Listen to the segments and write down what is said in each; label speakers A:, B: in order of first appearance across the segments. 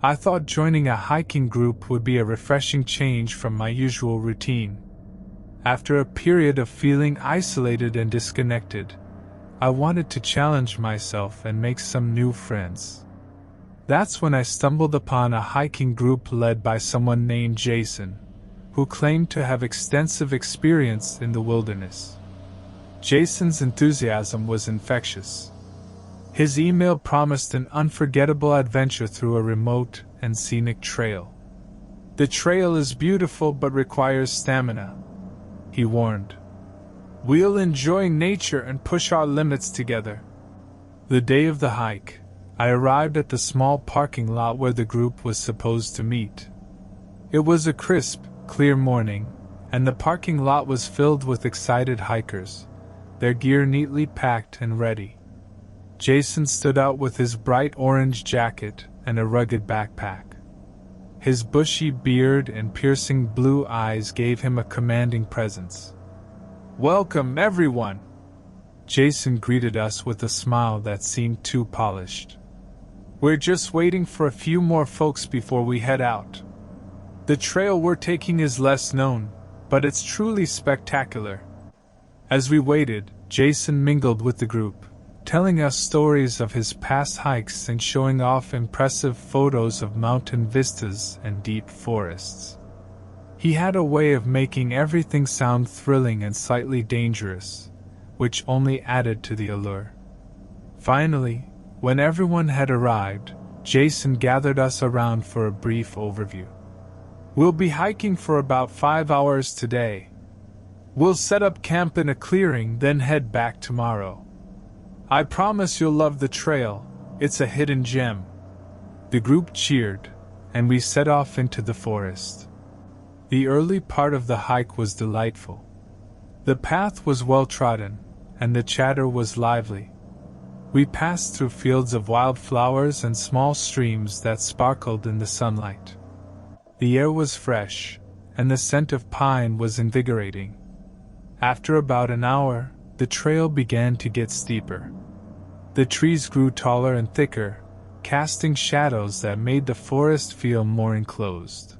A: I thought joining a hiking group would be a refreshing change from my usual routine. After a period of feeling isolated and disconnected, I wanted to challenge myself and make some new friends. That's when I stumbled upon a hiking group led by someone named Jason, who claimed to have extensive experience in the wilderness. Jason's enthusiasm was infectious. His email promised an unforgettable adventure through a remote and scenic trail. "The trail is beautiful but requires stamina," he warned. "We'll enjoy nature and push our limits together." The day of the hike, I arrived at the small parking lot where the group was supposed to meet. It was a crisp, clear morning, and the parking lot was filled with excited hikers, their gear neatly packed and ready. Jason stood out with his bright orange jacket and a rugged backpack. His bushy beard and piercing blue eyes gave him a commanding presence. "Welcome, everyone!" Jason greeted us with a smile that seemed too polished. "We're just waiting for a few more folks before we head out. The trail we're taking is less known, but it's truly spectacular." As we waited, Jason mingled with the group, telling us stories of his past hikes and showing off impressive photos of mountain vistas and deep forests. He had a way of making everything sound thrilling and slightly dangerous, which only added to the allure. Finally, when everyone had arrived, Jason gathered us around for a brief overview. "We'll be hiking for about 5 hours today. We'll set up camp in a clearing, then head back tomorrow. I promise you'll love the trail, it's a hidden gem." The group cheered, and we set off into the forest. The early part of the hike was delightful. The path was well trodden, and the chatter was lively. We passed through fields of wildflowers and small streams that sparkled in the sunlight. The air was fresh, and the scent of pine was invigorating. After about an hour, the trail began to get steeper. The trees grew taller and thicker, casting shadows that made the forest feel more enclosed.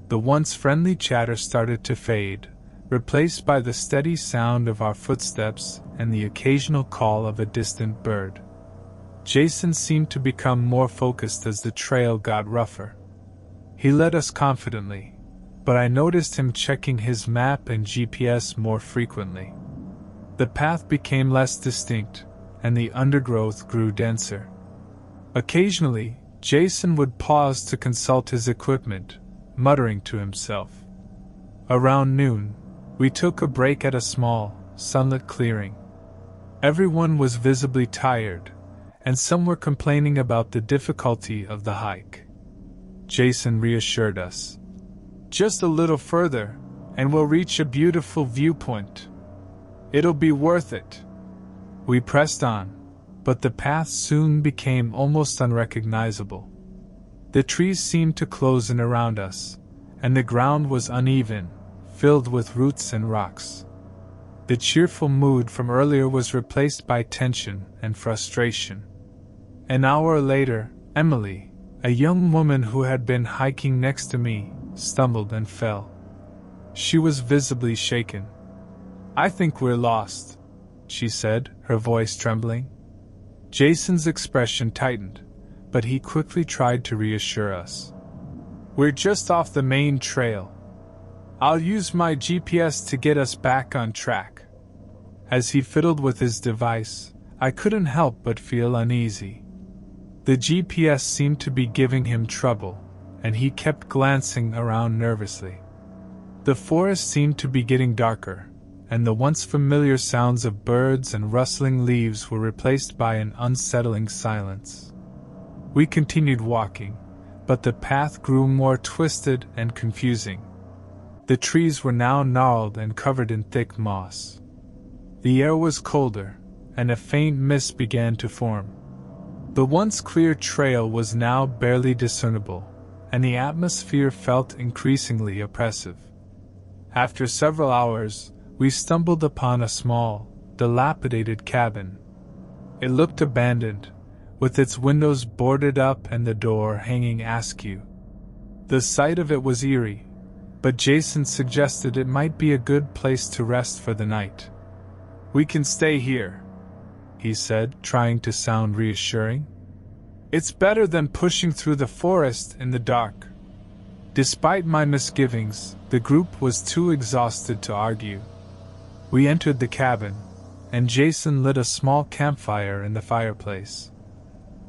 A: The once friendly chatter started to fade, replaced by the steady sound of our footsteps and the occasional call of a distant bird. Jason seemed to become more focused as the trail got rougher. He led us confidently, but I noticed him checking his map and GPS more frequently. The path became less distinct, and the undergrowth grew denser. Occasionally, Jason would pause to consult his equipment, muttering to himself. Around noon, we took a break at a small, sunlit clearing. Everyone was visibly tired, and some were complaining about the difficulty of the hike. Jason reassured us. "Just a little further, and we'll reach a beautiful viewpoint. It'll be worth it." We pressed on, but the path soon became almost unrecognizable. The trees seemed to close in around us, and the ground was uneven, filled with roots and rocks. The cheerful mood from earlier was replaced by tension and frustration. An hour later, Emily, a young woman who had been hiking next to me, stumbled and fell. She was visibly shaken. "I think we're lost," she said, her voice trembling. Jason's expression tightened, but he quickly tried to reassure us. "We're just off the main trail. I'll use my GPS to get us back on track." As he fiddled with his device, I couldn't help but feel uneasy. The GPS seemed to be giving him trouble, and he kept glancing around nervously. The forest seemed to be getting darker, and the once familiar sounds of birds and rustling leaves were replaced by an unsettling silence. We continued walking, but the path grew more twisted and confusing. The trees were now gnarled and covered in thick moss. The air was colder, and a faint mist began to form. The once clear trail was now barely discernible, and the atmosphere felt increasingly oppressive. After several hours, we stumbled upon a small, dilapidated cabin. It looked abandoned, with its windows boarded up and the door hanging askew. The sight of it was eerie, but Jason suggested it might be a good place to rest for the night. "We can stay here," he said, trying to sound reassuring. "It's better than pushing through the forest in the dark." Despite my misgivings, the group was too exhausted to argue. We entered the cabin, and Jason lit a small campfire in the fireplace.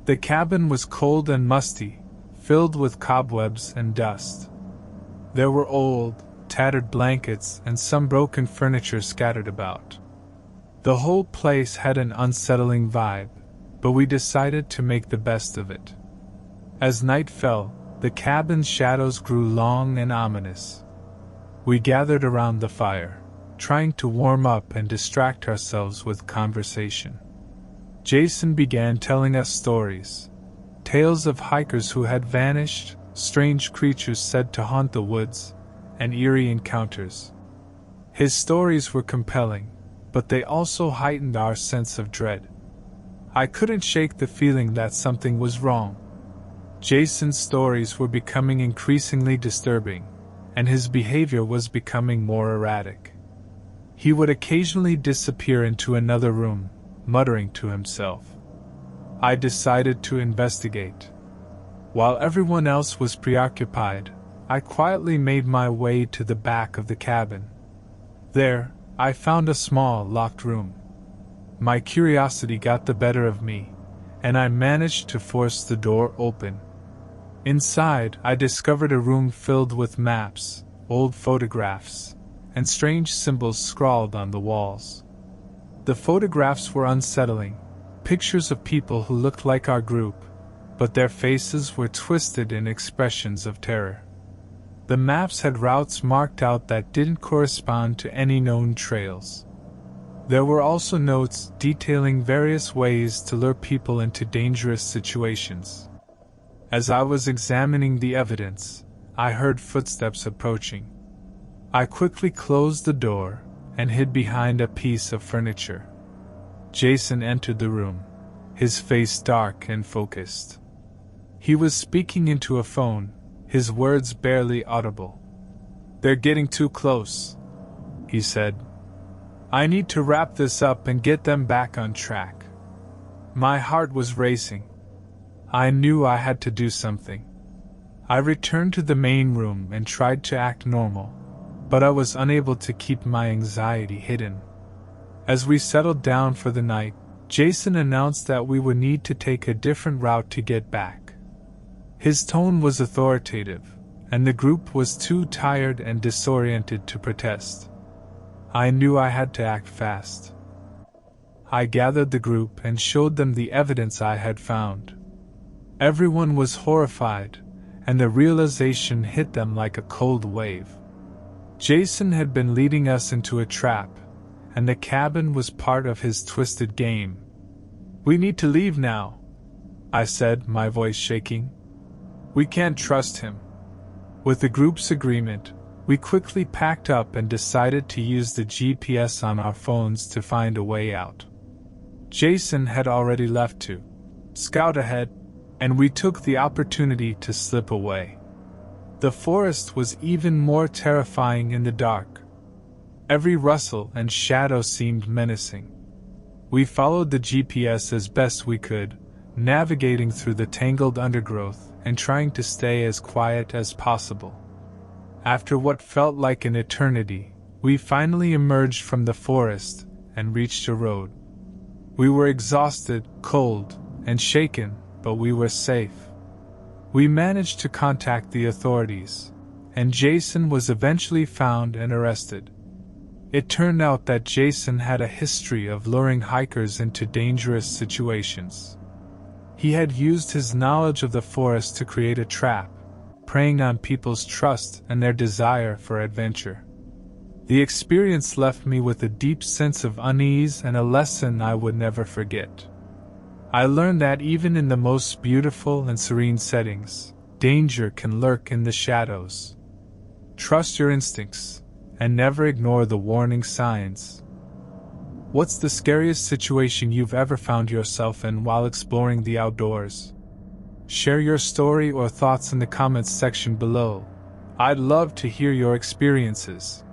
A: The cabin was cold and musty, filled with cobwebs and dust. There were old, tattered blankets and some broken furniture scattered about. The whole place had an unsettling vibe, but we decided to make the best of it. As night fell, the cabin's shadows grew long and ominous. We gathered around the fire, trying to warm up and distract ourselves with conversation. Jason began telling us stories, tales of hikers who had vanished, strange creatures said to haunt the woods, and eerie encounters. His stories were compelling, but they also heightened our sense of dread. I couldn't shake the feeling that something was wrong. Jason's stories were becoming increasingly disturbing, and his behavior was becoming more erratic. He would occasionally disappear into another room, muttering to himself. I decided to investigate. While everyone else was preoccupied, I quietly made my way to the back of the cabin. There, I found a small, locked room. My curiosity got the better of me, and I managed to force the door open. Inside, I discovered a room filled with maps, old photographs, and strange symbols scrawled on the walls. The photographs were unsettling, pictures of people who looked like our group, but their faces were twisted in expressions of terror. The maps had routes marked out that didn't correspond to any known trails. There were also notes detailing various ways to lure people into dangerous situations. As I was examining the evidence, I heard footsteps approaching. I quickly closed the door and hid behind a piece of furniture. Jason entered the room, his face dark and focused. He was speaking into a phone, his words barely audible. "They're getting too close," he said. "I need to wrap this up and get them back on track." My heart was racing. I knew I had to do something. I returned to the main room and tried to act normal, but I was unable to keep my anxiety hidden. As we settled down for the night, Jason announced that we would need to take a different route to get back. His tone was authoritative, and the group was too tired and disoriented to protest. I knew I had to act fast. I gathered the group and showed them the evidence I had found. Everyone was horrified, and the realization hit them like a cold wave. Jason had been leading us into a trap, and the cabin was part of his twisted game. "We need to leave now," I said, my voice shaking. "We can't trust him." With the group's agreement, we quickly packed up and decided to use the GPS on our phones to find a way out. Jason had already left to scout ahead, and we took the opportunity to slip away. The forest was even more terrifying in the dark. Every rustle and shadow seemed menacing. We followed the GPS as best we could, navigating through the tangled undergrowth and trying to stay as quiet as possible. After what felt like an eternity, we finally emerged from the forest and reached a road. We were exhausted, cold, and shaken, but we were safe. We managed to contact the authorities, and Jason was eventually found and arrested. It turned out that Jason had a history of luring hikers into dangerous situations. He had used his knowledge of the forest to create a trap, preying on people's trust and their desire for adventure. The experience left me with a deep sense of unease and a lesson I would never forget. I learned that even in the most beautiful and serene settings, danger can lurk in the shadows. Trust your instincts, and never ignore the warning signs. What's the scariest situation you've ever found yourself in while exploring the outdoors? Share your story or thoughts in the comments section below. I'd love to hear your experiences.